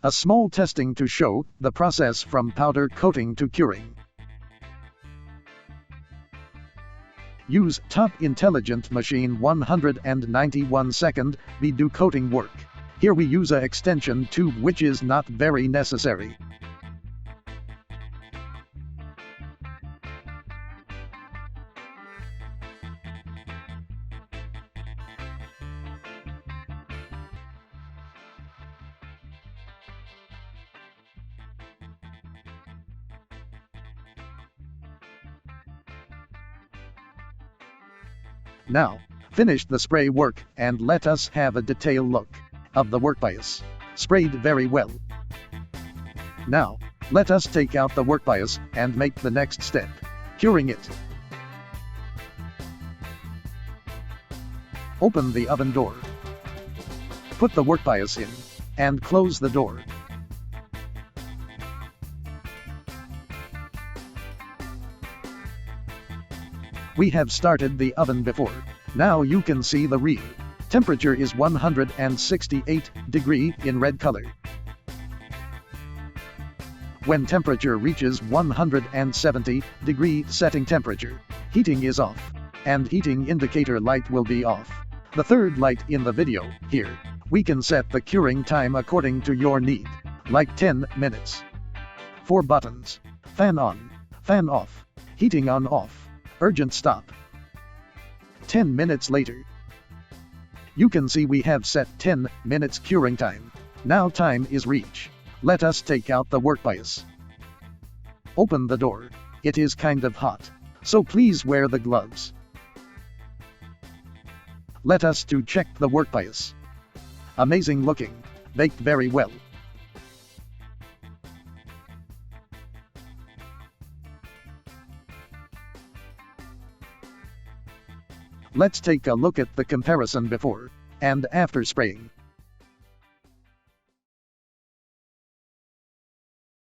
A small testing to show the process from powder coating to curing. Use Top Intelligent Machine 191 second we do coating work. Here we use a extension tube which is not very necessary. Now, finish the spray work and let us have a detailed look of the workpiece. Sprayed very well. Now, let us take out the workpiece and make the next step, curing it. Open the oven door. Put the workpiece in and close the door. We have started the oven before. Now you can see the real temperature is 168 degrees in red color. When temperature reaches 170 degrees setting temperature, heating is off, and heating indicator light will be off. The third light in the video, here, we can set the curing time according to your need, like 10 minutes. 4 buttons: fan on, fan off, heating on off, urgent stop. 10 minutes later. You can see we have set 10 minutes curing time. Now time is reach. Let us take out the workpiece. Open the door. It is kind of hot, so please wear the gloves. Let us to check the workpiece. Amazing looking, baked very well. Let's take a look at the comparison before and after spraying.